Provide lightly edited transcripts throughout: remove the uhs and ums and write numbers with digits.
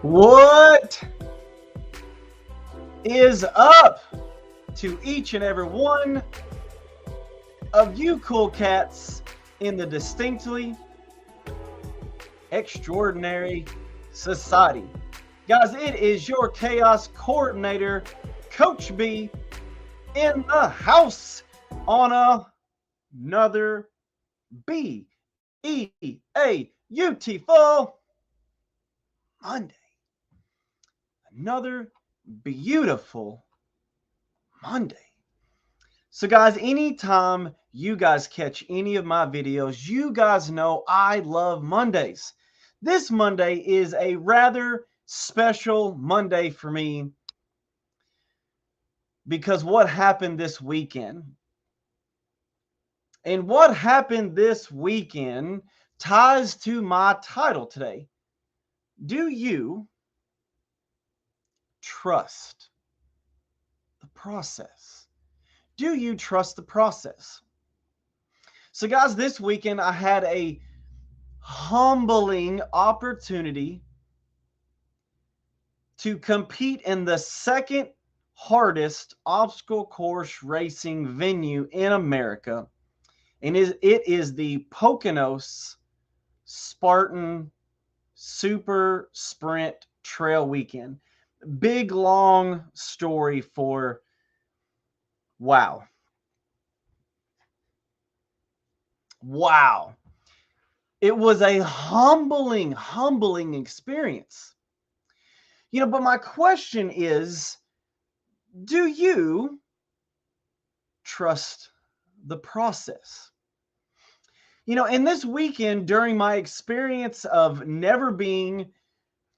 What is up to each and every one of you cool cats in the distinctly extraordinary society? Guys, it is your chaos coordinator, Coach B, in the house on another beautiful Monday. Another beautiful Monday. So guys, anytime you guys catch any of my videos, you guys know I love Mondays. This Monday is a rather special Monday for me because what happened this weekend? And what happened this weekend ties to my title today. Do you trust the process? Do you trust the process? So guys, this weekend I had a humbling opportunity to compete in the second hardest obstacle course racing venue in America. And it is the Poconos Spartan Super Sprint Trail Weekend. Big, long story for wow. Wow. It was a humbling experience. But my question is, do you trust the process? In this weekend, during my experience of never being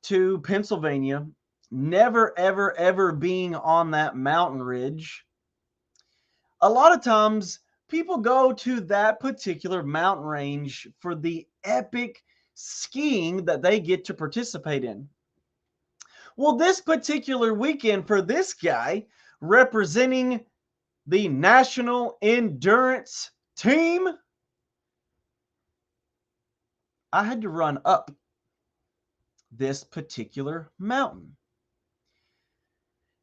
to Pennsylvania, never, ever being on that mountain ridge, a lot of times people go to that particular mountain range for the epic skiing that they get to participate in. Well, this particular weekend for this guy representing the National Endurance Team, I had to run up this particular mountain.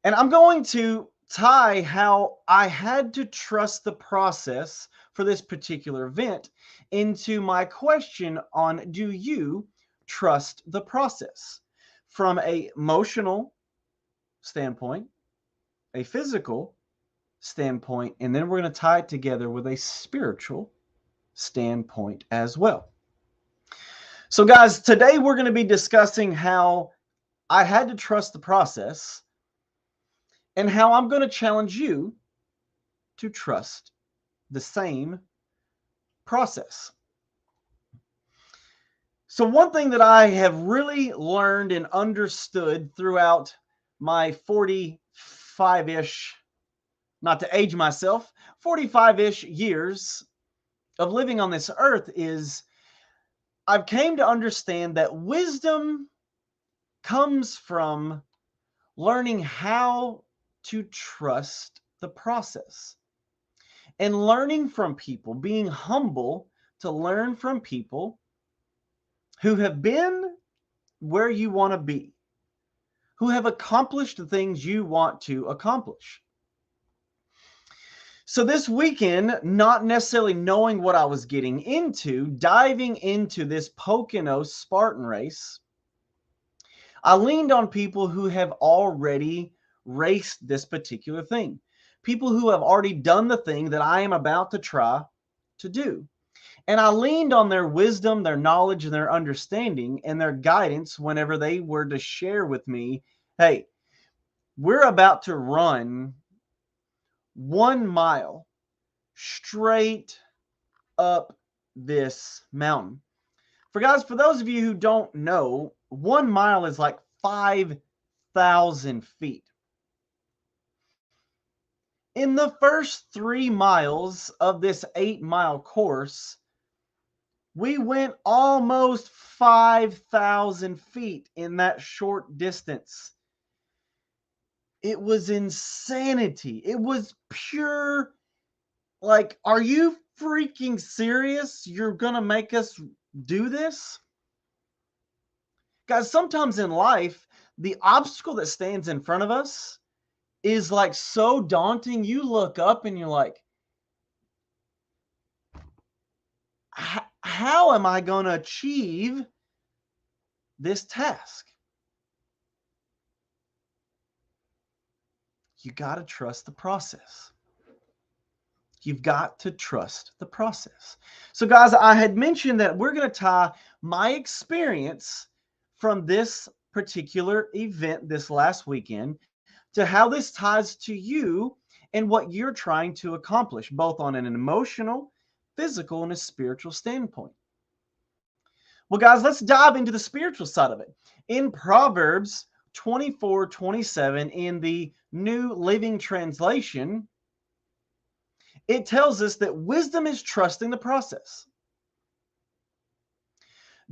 And I'm going to tie how I had to trust the process for this particular event into my question on, do you trust the process? From an emotional standpoint, a physical standpoint, and then we're going to tie it together with a spiritual standpoint as well. So guys, today we're going to be discussing how I had to trust the process and how I'm going to challenge you to trust the same process. So one thing that I have really learned and understood throughout my 45-ish, not to age myself, 45-ish years of living on this earth is I've came to understand that wisdom comes from learning how to trust the process and learning from people, being humble to learn from people who have been where you want to be, who have accomplished the things you want to accomplish. So this weekend, not necessarily knowing what I was getting into, diving into this Poconos Spartan race, I leaned on people who have already raced this particular thing. People who have already done the thing that I am about to try to do. And I leaned on their wisdom, their knowledge, and their understanding and their guidance whenever they were to share with me, hey, we're about to run 1 mile straight up this mountain. For those of you who don't know, 1 mile is like 5,000 feet. In the first 3 miles of this 8-mile course, we went almost 5,000 feet in that short distance. It was insanity. It was pure, like, are you freaking serious? You're going to make us do this? Guys, sometimes in life, the obstacle that stands in front of us is like so daunting. You look up and you're like, how am I going to achieve this task? You got to trust the process. You've got to trust the process. So, guys, I had mentioned that we're going to tie my experience from this particular event this last weekend to how this ties to you and what you're trying to accomplish, both on an emotional, physical, and a spiritual standpoint. Well, guys, let's dive into the spiritual side of it. In Proverbs 24:27, in the New Living Translation, it tells us that wisdom is trusting the process.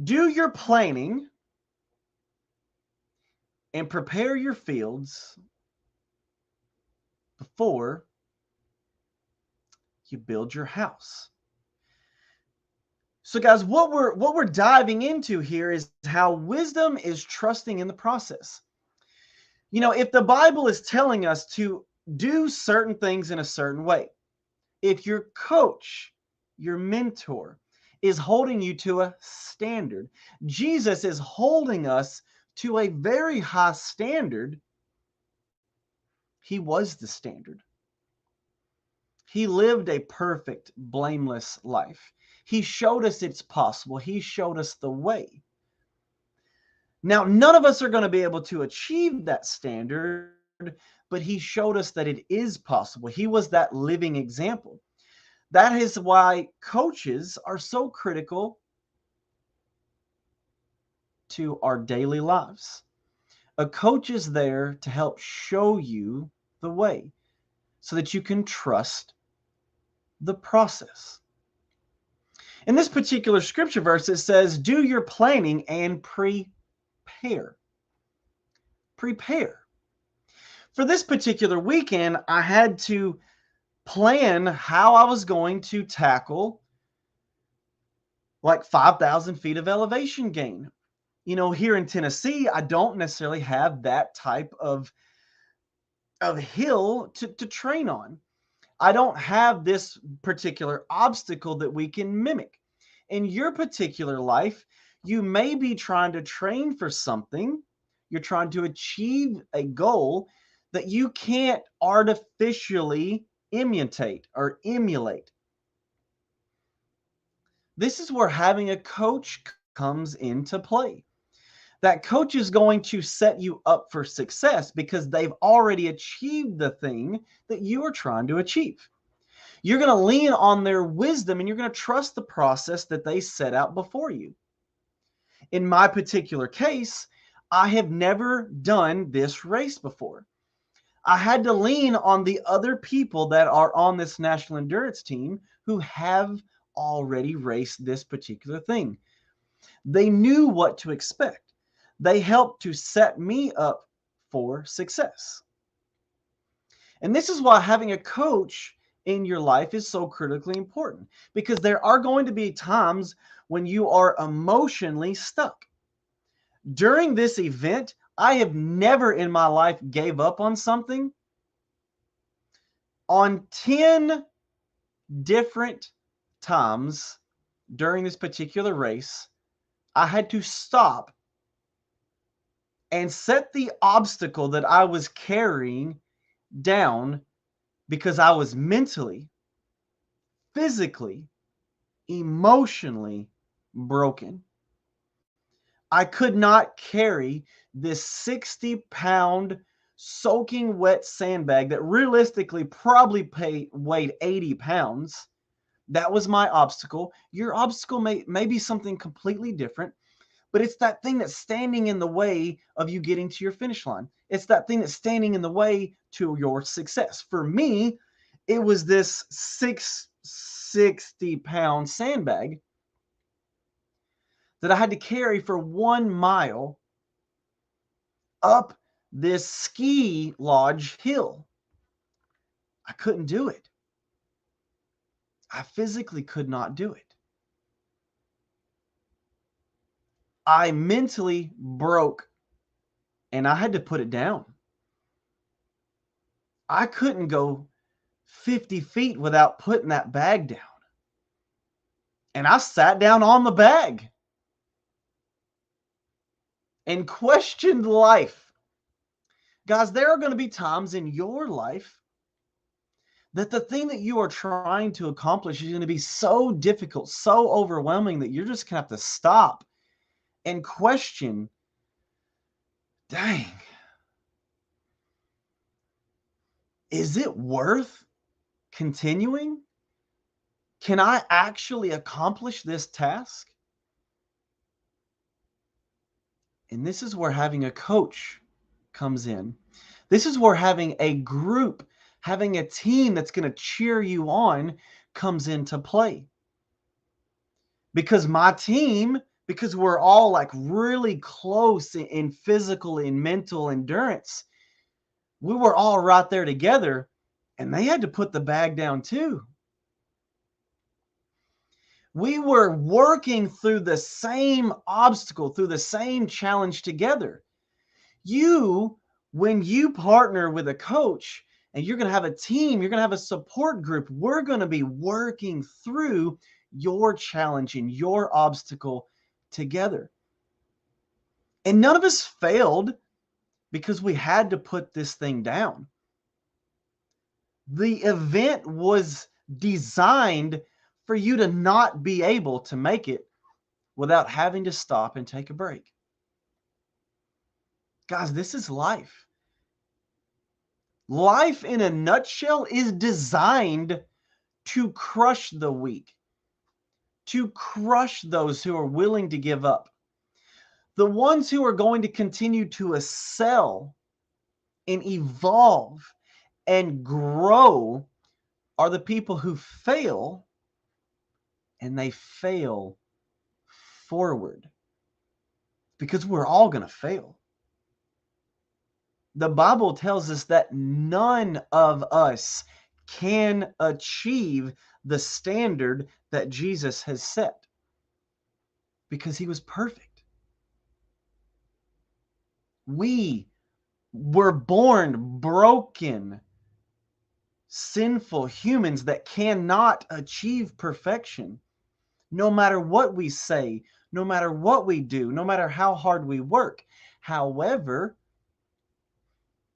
Do your planning and prepare your fields before you build your house. So, guys, what we're diving into here is how wisdom is trusting in the process. You know, if the Bible is telling us to do certain things in a certain way, if your coach, your mentor, is holding you to a standard, Jesus is holding us to a very high standard. He was the standard. He lived a perfect, blameless life. He showed us it's possible. He showed us the way. Now, none of us are going to be able to achieve that standard, but he showed us that it is possible. He was that living example. That is why coaches are so critical to our daily lives. A coach is there to help show you the way so that you can trust the process. In this particular scripture verse, it says, do your planning and prepare. Prepare. For this particular weekend, I had to plan how I was going to tackle like 5,000 feet of elevation gain. You know, here in Tennessee, I don't necessarily have that type of hill to train on. I don't have this particular obstacle that we can mimic. In your particular life, you may be trying to train for something. You're trying to achieve a goal that you can't artificially imitate or emulate. This is where having a coach comes into play. That coach is going to set you up for success because they've already achieved the thing that you are trying to achieve. You're going to lean on their wisdom and you're going to trust the process that they set out before you. In my particular case, I have never done this race before. I had to lean on the other people that are on this national endurance team who have already raced this particular thing. They knew what to expect. They helped to set me up for success. And this is why having a coach in your life is so critically important, because there are going to be times when you are emotionally stuck. During this event, I have never in my life gave up on something. On 10 different times during this particular race, I had to stop and set the obstacle that I was carrying down because I was mentally, physically, emotionally broken. I could not carry this 60-pound soaking wet sandbag that realistically probably weighed 80 pounds. That was my obstacle. Your obstacle may be something completely different, but it's that thing that's standing in the way of you getting to your finish line. It's that thing that's standing in the way to your success. For me, it was this 60-pound sandbag that I had to carry for 1 mile up this ski lodge hill. I couldn't do it. I physically could not do it. I mentally broke and I had to put it down. I couldn't go 50 feet without putting that bag down. And I sat down on the bag and questioned life. Guys, there are going to be times in your life that the thing that you are trying to accomplish is going to be so difficult, so overwhelming that you're just going to have to stop and question, dang, is it worth continuing? Can I actually accomplish this task? And this is where having a coach comes in. This is where having a group, having a team that's going to cheer you on comes into play. Because my team, because we're all like really close in physical and mental endurance, we were all right there together, and they had to put the bag down too. We were working through the same obstacle, through the same challenge together. When you partner with a coach and you're going to have a team, you're going to have a support group, we're going to be working through your challenge and your obstacle together. And none of us failed because we had to put this thing down. The event was designed for you to not be able to make it without having to stop and take a break. Guys, this is life. Life in a nutshell is designed to crush the weak, to crush those who are willing to give up. The ones who are going to continue to excel and evolve and grow are the people who fail, and they fail forward, because we're all going to fail. The Bible tells us that none of us can achieve the standard that Jesus has set, because he was perfect. We were born broken, sinful humans that cannot achieve perfection. No matter what we say, no matter what we do, no matter how hard we work. However,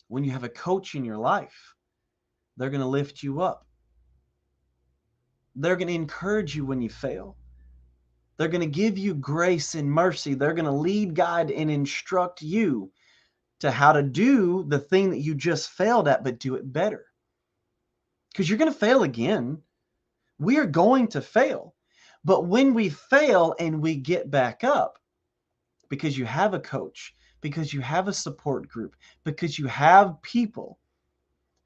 when you have a coach in your life, they're going to lift you up. They're going to encourage you when you fail. They're going to give you grace and mercy. They're going to lead, guide, and instruct you to how to do the thing that you just failed at, but do it better. Because you're going to fail again. We are going to fail. But when we fail and we get back up, because you have a coach, because you have a support group, because you have people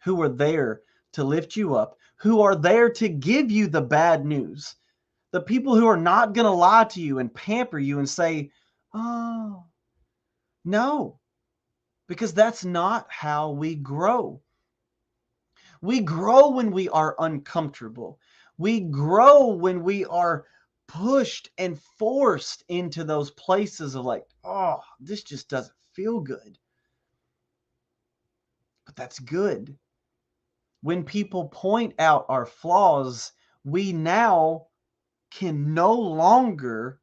who are there to lift you up, who are there to give you the bad news, the people who are not going to lie to you and pamper you and say, oh, no, because that's not how we grow. We grow when we are uncomfortable. We grow when we are pushed and forced into those places of like, oh, this just doesn't feel good. But that's good. When people point out our flaws, we now can no longer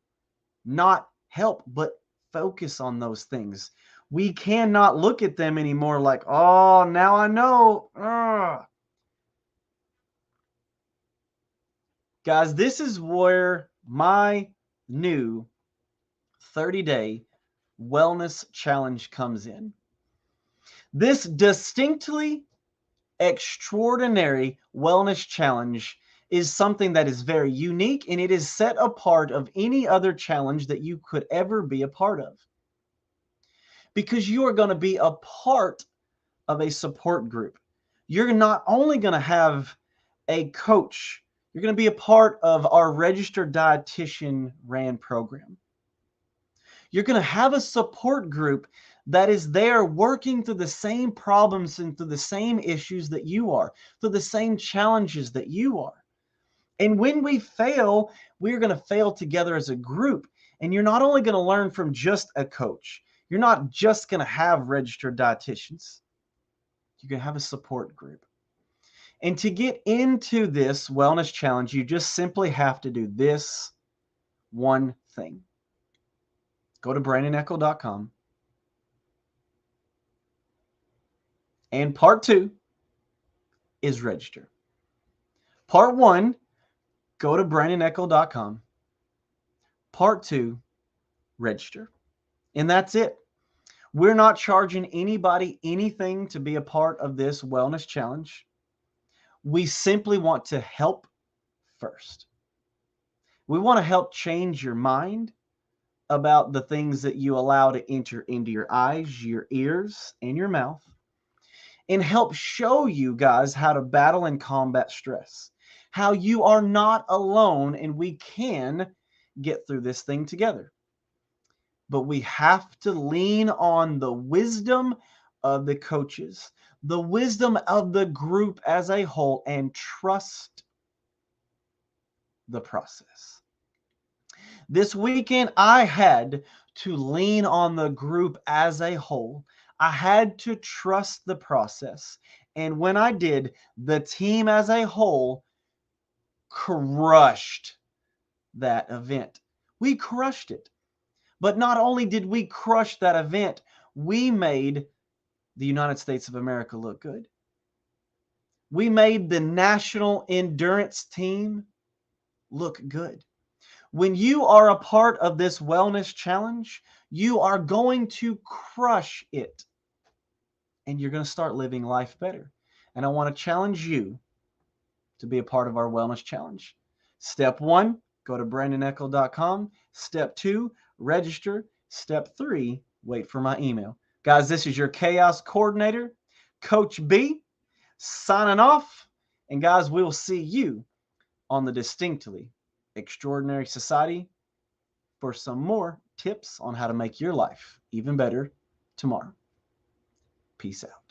not help but focus on those things. We cannot look at them anymore like, oh, now I know. Ugh. Guys, this is where my new 30-day wellness challenge comes in. This distinctly extraordinary wellness challenge is something that is very unique, and it is set apart of any other challenge that you could ever be a part of. Because you are going to be a part of a support group. You're not only going to have a coach, you're going to be a part of our registered dietitian ran program. You're going to have a support group that is there working through the same problems and through the same issues that you are, through the same challenges that you are. And when we fail, we're going to fail together as a group. And you're not only going to learn from just a coach, you're not just going to have registered dietitians, you're going to have a support group. And to get into this wellness challenge, you just simply have to do this one thing. Go to brandonecho.com. And part 2 is register. Part 1, go to brandonecho.com. Part 2, register. And that's it. We're not charging anybody anything to be a part of this wellness challenge. We simply want to help first. We want to help change your mind about the things that you allow to enter into your eyes, your ears, and your mouth, and help show you guys how to battle and combat stress, how you are not alone and we can get through this thing together. But we have to lean on the wisdom of the coaches, the wisdom of the group as a whole, and trust the process. This weekend, I had to lean on the group as a whole. I had to trust the process. And when I did, the team as a whole crushed that event. We crushed it. But not only did we crush that event, we made the United States of America look good. We made the national endurance team look good. When you are a part of this wellness challenge, you are going to crush it. And you're going to start living life better. And I want to challenge you to be a part of our wellness challenge. Step 1, go to brandonecho.com. Step 2, register. Step 3, wait for my email. Guys, this is your chaos coordinator, Coach B, signing off. And guys, we'll see you on the Distinctly Extraordinary Society for some more tips on how to make your life even better tomorrow. Peace out.